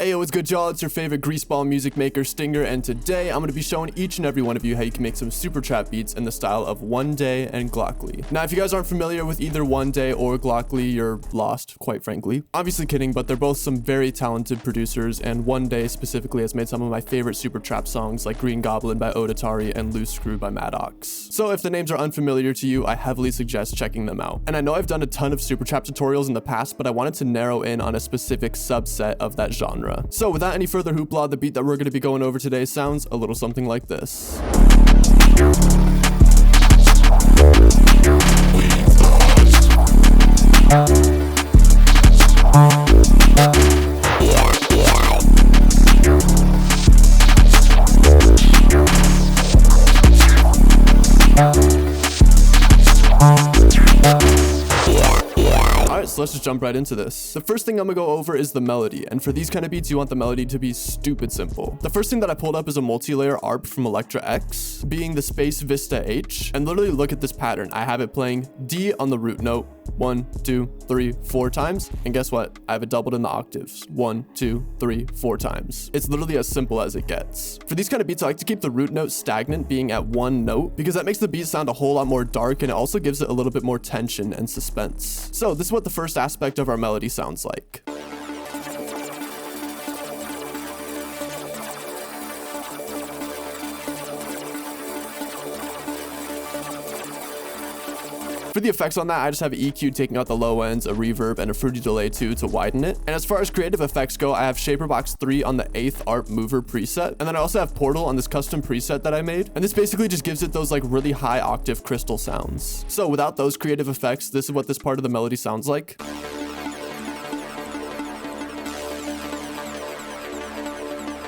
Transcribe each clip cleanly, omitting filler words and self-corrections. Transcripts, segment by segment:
Hey, what's good, y'all? It's your favorite greaseball music maker, Stinger, and today I'm going to be showing each and every one of you how you can make some Supertrap beats in the style of One Day and Glockley. Now, if you guys aren't familiar with either One Day or Glockley, you're lost, quite frankly. Obviously kidding, but they're both some very talented producers, and One Day specifically has made some of my favorite Supertrap songs like Green Goblin by Odetari and Loose Screw by Maddox. So if the names are unfamiliar to you, I heavily suggest checking them out. And I know I've done a ton of Supertrap tutorials in the past, but I wanted to narrow in on a specific subset of that genre. So without any further hoopla, the beat that we're going to be going over today sounds a little something like this. So let's just jump right into this. The first thing I'm gonna go over is the melody, and for these kind of beats you want the melody to be stupid simple. The first thing that I pulled up is a multi-layer ARP from Electra X, being the Space Vista H, and literally look at this pattern. I have it playing D on the root note 1, 2, 3, 4 times, and guess what? I have it doubled in the octaves 1, 2, 3, 4 times. It's literally as simple as it gets. For these kind of beats, I like to keep the root note stagnant, being at one note, because that makes the beat sound a whole lot more dark, and it also gives it a little bit more tension and suspense. So this is what the first aspect of our melody sounds like. For the effects on that, I just have EQ taking out the low ends, a reverb, and a fruity delay too to widen it. And as far as creative effects go, I have Shaperbox 3 on the 8th ARP mover preset. And then I also have Portal on this custom preset that I made. And this basically just gives it those like really high octave crystal sounds. So without those creative effects, this is what this part of the melody sounds like.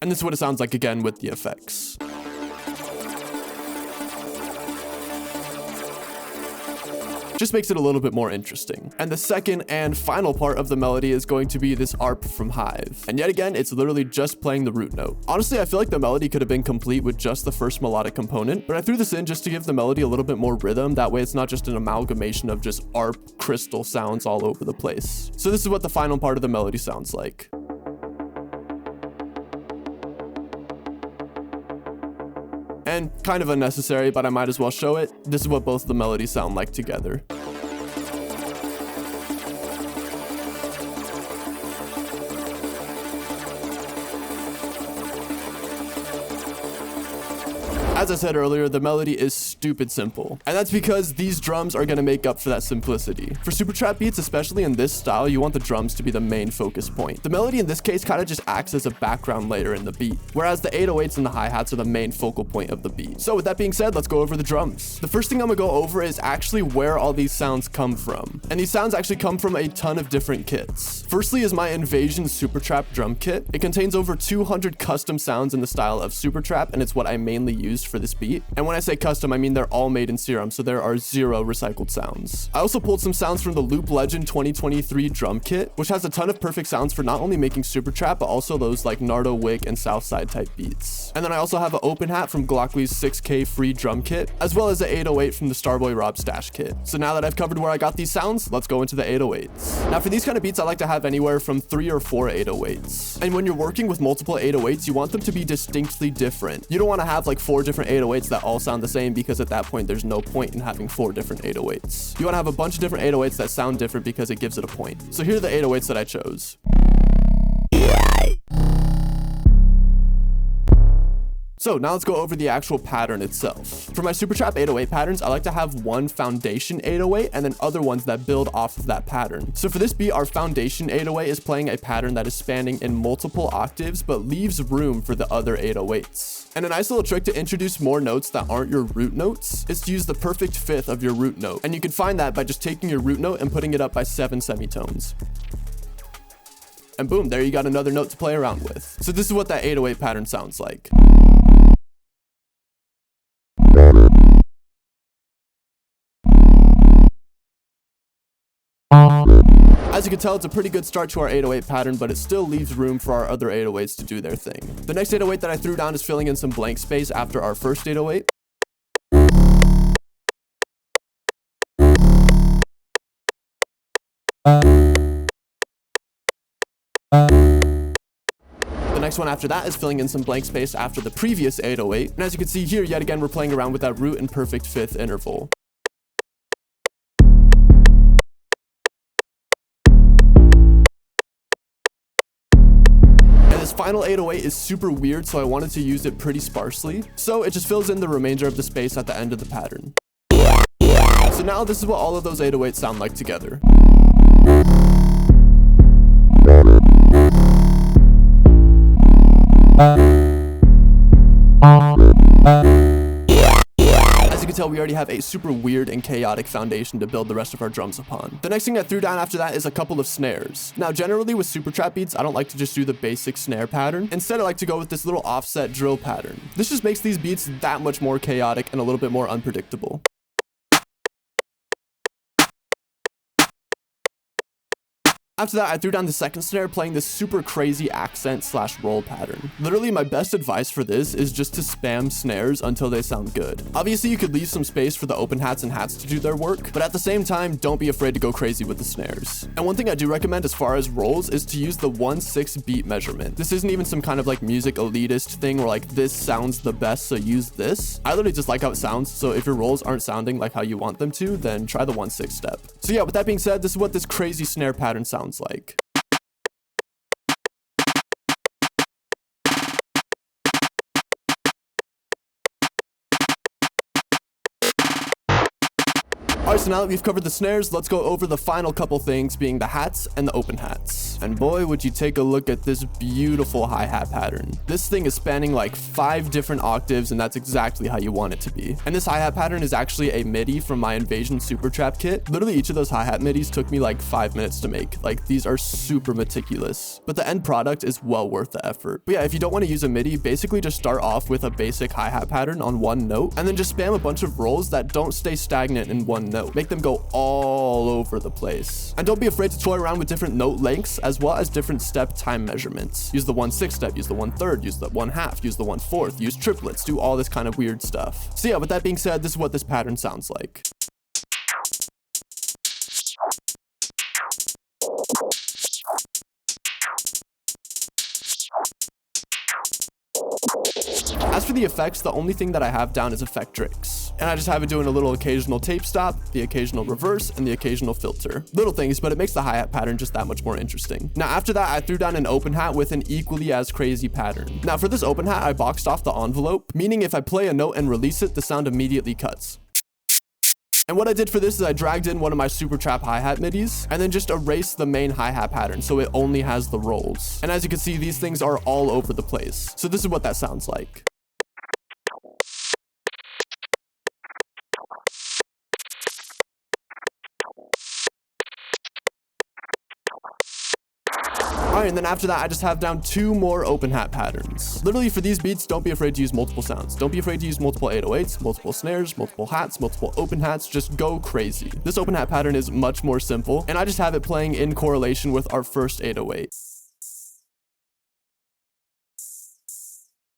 And this is what it sounds like again with the effects. Just makes it a little bit more interesting. And the second and final part of the melody is going to be this ARP from Hive. And yet again, it's literally just playing the root note. Honestly, I feel like the melody could have been complete with just the first melodic component, but I threw this in just to give the melody a little bit more rhythm. That way it's not just an amalgamation of just ARP crystal sounds all over the place. So this is what the final part of the melody sounds like. And kind of unnecessary, but I might as well show it. This is what both the melodies sound like together. As I said earlier, the melody is stupid simple. And that's because these drums are gonna make up for that simplicity. For Supertrap beats, especially in this style, you want the drums to be the main focus point. The melody in this case kind of just acts as a background layer in the beat, whereas the 808s and the hi-hats are the main focal point of the beat. So with that being said, let's go over the drums. The first thing I'm gonna go over is actually where all these sounds come from. And these sounds actually come from a ton of different kits. Firstly is my Invasion Supertrap drum kit. It contains over 200 custom sounds in the style of Supertrap, and it's what I mainly used for this beat. And when I say custom, I mean they're all made in Serum, so there are 0 recycled sounds. I also pulled some sounds from the Loop Legend 2023 drum kit, which has a ton of perfect sounds for not only making Supertrap, but also those like Nardo Wig and Southside type beats. And then I also have an Open Hat from Glockley's 6K free drum kit, as well as an 808 from the Starboy Rob stash kit. So now that I've covered where I got these sounds, let's go into the 808s. Now for these kind of beats, I like to have anywhere from 3 or 4 808s. And when you're working with multiple 808s, you want them to be distinctly different. You don't want to have like 4 different 808s that all sound the same, because at that point there's no point in having 4 different 808s. You want to have a bunch of different 808s that sound different because it gives it a point. So here are the 808s that I chose. So now let's go over the actual pattern itself. For my Supertrap 808 patterns, I like to have one foundation 808 and then other ones that build off of that pattern. So for this beat, our foundation 808 is playing a pattern that is spanning in multiple octaves, but leaves room for the other 808s. And a nice little trick to introduce more notes that aren't your root notes is to use the perfect fifth of your root note. And you can find that by just taking your root note and putting it up by 7 semitones. And boom, there you got another note to play around with. So this is what that 808 pattern sounds like. As you can tell, it's a pretty good start to our 808 pattern, but it still leaves room for our other 808s to do their thing. The next 808 that I threw down is filling in some blank space after our first 808. next one after that is filling in some blank space after the previous 808. And as you can see here, yet again, we're playing around with that root and perfect fifth interval. This final 808 is super weird, so I wanted to use it pretty sparsely. So it just fills in the remainder of the space at the end of the pattern. So now this is what all of those 808s sound like together. As you can tell, we already have a super weird and chaotic foundation to build the rest of our drums upon. The next thing I threw down after that is a couple of snares. Now, generally with Supertrap beats, I don't like to just do the basic snare pattern. Instead, I like to go with this little offset drill pattern. This just makes these beats that much more chaotic and a little bit more unpredictable. After that, I threw down the second snare playing this super crazy accent / roll pattern. Literally, my best advice for this is just to spam snares until they sound good. Obviously, you could leave some space for the open hats and hats to do their work, but at the same time, don't be afraid to go crazy with the snares. And one thing I do recommend as far as rolls is to use the 1/6 beat measurement. This isn't even some kind of like music elitist thing where like this sounds the best, so use this. I literally just like how it sounds, so if your rolls aren't sounding like how you want them to, then try the 1/6 step. So yeah, with that being said, this is what this crazy snare pattern sounds like. Alright, so now that we've covered the snares, let's go over the final couple things, being the hats and the open hats. And boy, would you take a look at this beautiful hi-hat pattern. This thing is spanning like 5 different octaves, and that's exactly how you want it to be. And this hi-hat pattern is actually a MIDI from my Invasion Supertrap kit. Literally, each of those hi-hat MIDIs took me like 5 minutes to make. Like, these are super meticulous. But the end product is well worth the effort. But yeah, if you don't want to use a MIDI, basically just start off with a basic hi-hat pattern on one note, and then just spam a bunch of rolls that don't stay stagnant in one note. Make them go all over the place. And don't be afraid to toy around with different note lengths as well as different step time measurements. Use the 1/6 step, use the 1/3, use the 1/2, use the 1/4, use triplets, do all this kind of weird stuff. So yeah, with that being said, this is what this pattern sounds like. As for the effects, the only thing that I have down is Effectrix. And I just have it doing a little occasional tape stop, the occasional reverse, and the occasional filter. Little things, but it makes the hi-hat pattern just that much more interesting. Now after that, I threw down an open hat with an equally as crazy pattern. Now for this open hat, I boxed off the envelope, meaning if I play a note and release it, the sound immediately cuts. And what I did for this is I dragged in one of my Supertrap hi-hat MIDIs and then just erased the main hi-hat pattern so it only has the rolls. And as you can see, these things are all over the place. So this is what that sounds like. Alright, and then after that, I just have down 2 more open hat patterns. Literally, for these beats, don't be afraid to use multiple sounds. Don't be afraid to use multiple 808s, multiple snares, multiple hats, multiple open hats. Just go crazy. This open hat pattern is much more simple, and I just have it playing in correlation with our first 808.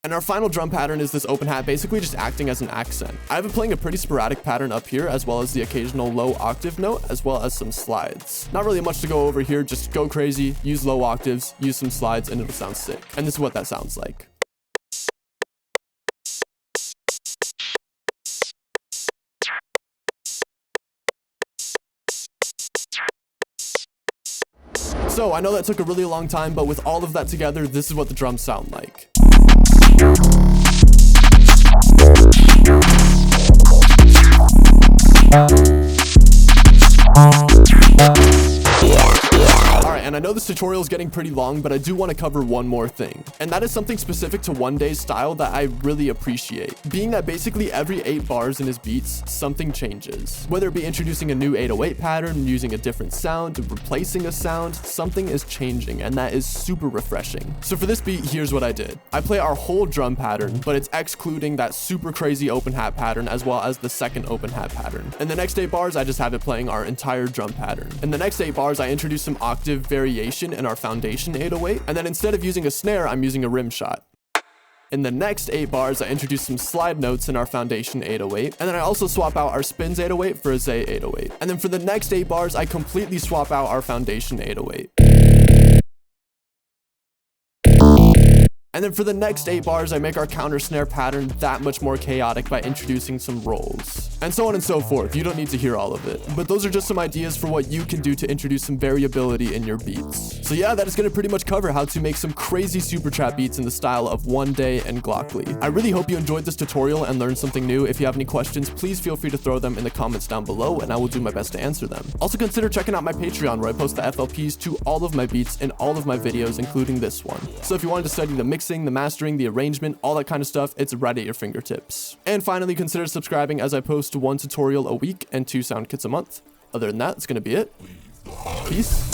And our final drum pattern is this open hat, basically just acting as an accent. I have it playing a pretty sporadic pattern up here, as well as the occasional low octave note, as well as some slides. Not really much to go over here, just go crazy, use low octaves, use some slides, and it'll sound sick. And this is what that sounds like. So I know that took a really long time, but with all of that together, this is what the drums sound like. Alright, and I know this tutorial is getting pretty long, but I do want to cover one more thing. And that is something specific to One Day's style that I really appreciate. Being that basically every 8 bars in his beats, something changes. Whether it be introducing a new 808 pattern, using a different sound, replacing a sound, something is changing, and that is super refreshing. So for this beat, here's what I did. I play our whole drum pattern, but it's excluding that super crazy open hat pattern as well as the second open hat pattern. In the next 8 bars, I just have it playing our entire drum pattern. In the next 8 bars, I introduce some octave variation in our foundation 808, and then instead of using a snare, I'm using a rim shot. In the next 8 bars, I introduce some slide notes in our foundation 808, and then I also swap out our spins 808 for a Zay 808. And then for the next 8 bars, I completely swap out our foundation 808. And then for the next 8 bars, I make our counter snare pattern that much more chaotic by introducing some rolls. And so on and so forth. You don't need to hear all of it. But those are just some ideas for what you can do to introduce some variability in your beats. So yeah, that is going to pretty much cover how to make some crazy super trap beats in the style of One Day and Glockley. I really hope you enjoyed this tutorial and learned something new. If you have any questions, please feel free to throw them in the comments down below, and I will do my best to answer them. Also consider checking out my Patreon, where I post the FLPs to all of my beats in all of my videos, including this one. So if you wanted to study the mixing, the mastering, the arrangement, all that kind of stuff, it's right at your fingertips. And finally, consider subscribing, as I post 1 tutorial a week and 2 sound kits a month. Other than that, it's gonna be it. Peace.